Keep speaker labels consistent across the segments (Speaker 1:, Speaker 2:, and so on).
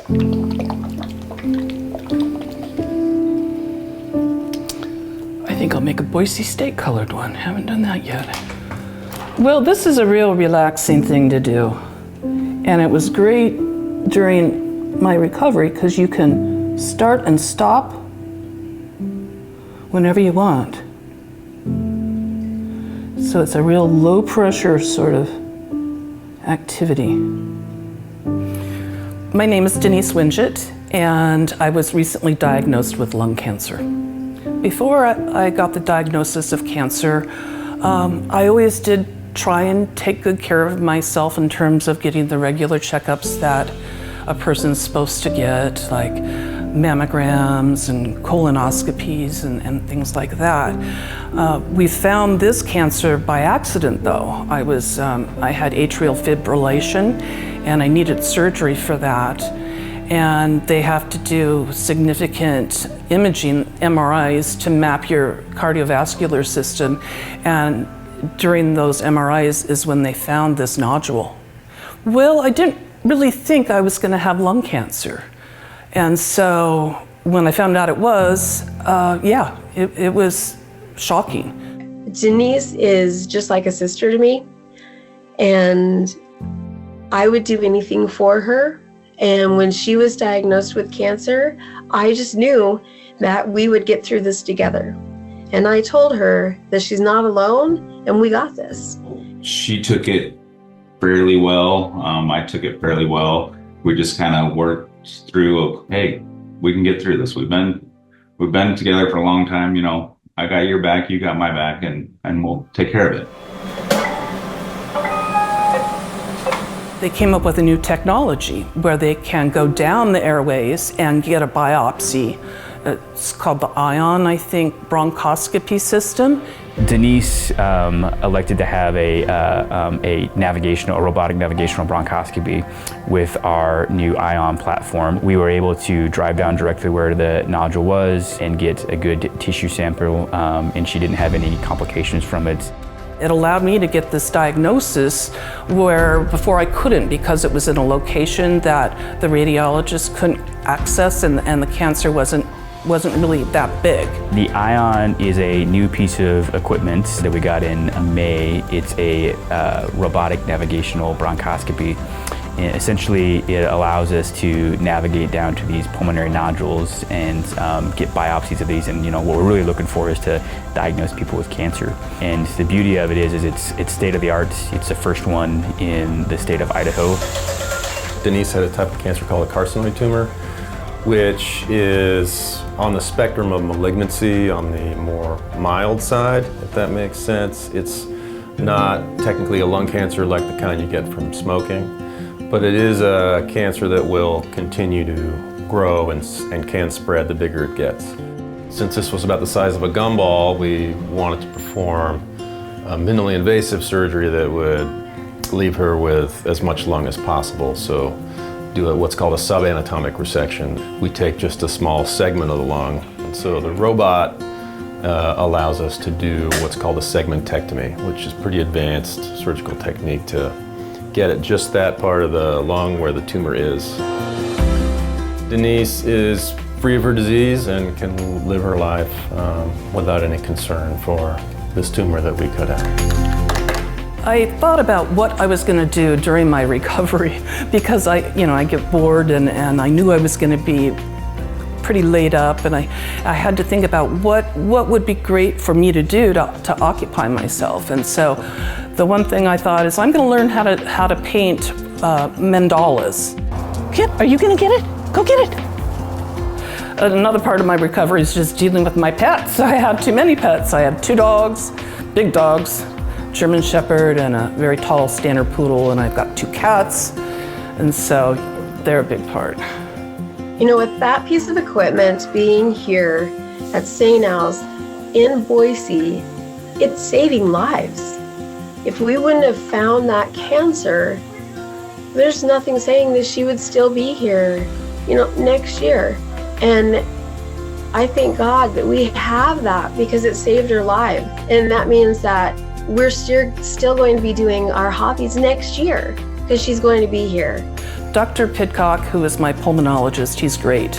Speaker 1: I think I'll make a Boise State colored one. Haven't done that yet. Well, this is a real relaxing thing to do. And it was great during my recovery because you can start and stop whenever you want. So it's a real low pressure sort of activity. My name is Denise Wingett, and I was recently diagnosed with lung cancer. Before I got the diagnosis of cancer, I always did try and take good care of myself in terms of getting the regular checkups that a person's supposed to get, like mammograms and colonoscopies and things like that. We found this cancer by accident, though. I had atrial fibrillation, and I needed surgery for that. And they have to do significant imaging, MRIs, to map your cardiovascular system. And during those MRIs is when they found this nodule. Well, I didn't really think I was going to have lung cancer. And so when I found out it was, it was shocking.
Speaker 2: Denise is just like a sister to me, and I would do anything for her. And when she was diagnosed with cancer, I just knew that we would get through this together. And I told her that she's not alone and we got this.
Speaker 3: She took it fairly well. I took it fairly well. We just kind of worked through, hey, we can get through this. We've been together for a long time. You know, I got your back, you got my back, and we'll take care of it.
Speaker 1: They came up with a new technology where they can go down the airways and get a biopsy. It's called the ION, I think, bronchoscopy system.
Speaker 4: Denise elected to have a robotic navigational bronchoscopy with our new ION platform. We were able to drive down directly where the nodule was and get a good tissue sample, and she didn't have any complications from it.
Speaker 1: It allowed me to get this diagnosis where before I couldn't, because it was in a location that the radiologist couldn't access, and the cancer wasn't really that big.
Speaker 4: The ION is a new piece of equipment that we got in May. It's a robotic navigational bronchoscopy. And essentially, it allows us to navigate down to these pulmonary nodules and get biopsies of these. And what we're really looking for is to diagnose people with cancer. And the beauty of it is it's state of the art. It's the first one in the state of Idaho.
Speaker 5: Denise had a type of cancer called a carcinoid tumor, which is on the spectrum of malignancy on the more mild side, if that makes sense. It's not technically a lung cancer like the kind you get from smoking, but it is a cancer that will continue to grow and can spread the bigger it gets. Since this was about the size of a gumball, we wanted to perform a minimally invasive surgery that would leave her with as much lung as possible. So do what's called a subanatomic resection. We take just a small segment of the lung. And so the robot allows us to do what's called a segmentectomy, which is a pretty advanced surgical technique to get at just that part of the lung where the tumor is. Denise is free of her disease and can live her life without any concern for this tumor that we could have.
Speaker 1: I thought about what I was going to do during my recovery because I get bored and I knew I was going to be pretty laid up, and I had to think about what would be great for me to do to occupy myself. And so the one thing I thought is I'm going to learn how to paint mandalas. Kip, are you going to get it? Go get it. Another part of my recovery is just dealing with my pets. I had too many pets. I had 2 dogs, big dogs, German Shepherd and a very tall standard poodle, and I've got 2 cats, and so they're a big part.
Speaker 2: With that piece of equipment being here at St. Al's in Boise, it's saving lives. If we wouldn't have found that cancer, there's nothing saying that she would still be here, next year. And I thank God that we have that because it saved her life. And that means that we're still going to be doing our hobbies next year because she's going to be here.
Speaker 1: Dr. Pidcock, who is my pulmonologist, he's great.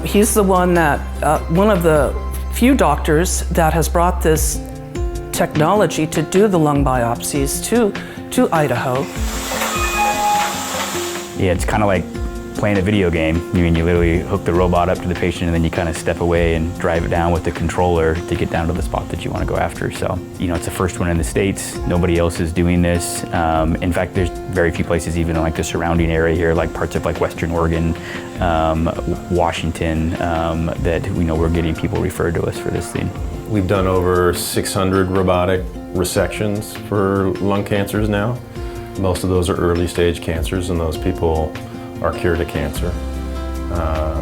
Speaker 1: He's the one that, one of the few doctors that has brought this technology to do the lung biopsies to Idaho.
Speaker 4: Yeah, it's kind of like playing a video game. I mean, you literally hook the robot up to the patient and then you kind of step away and drive it down with the controller to get down to the spot that you want to go after. So, you know, it's the first one in the States. Nobody else is doing this. In fact, there's very few places even in like the surrounding area here, like parts of like Western Oregon, Washington, that we know we're getting people referred to us for this thing.
Speaker 5: We've done over 600 robotic resections for lung cancers now. Most of those are early stage cancers, and those people are cured of cancer.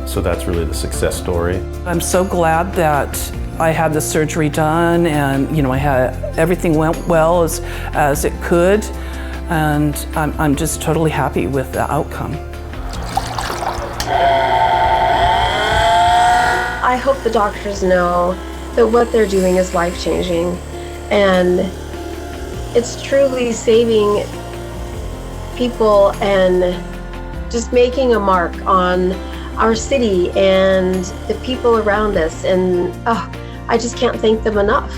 Speaker 5: So that's really the success story.
Speaker 1: I'm so glad that I had the surgery done, and you know, everything went well as it could, and I'm just totally happy with the outcome.
Speaker 2: I hope the doctors know that what they're doing is life-changing, and it's truly saving people and just making a mark on our city and the people around us. And I just can't thank them enough.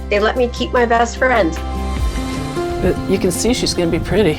Speaker 2: They let me keep my best friend.
Speaker 1: But you can see she's going to be pretty.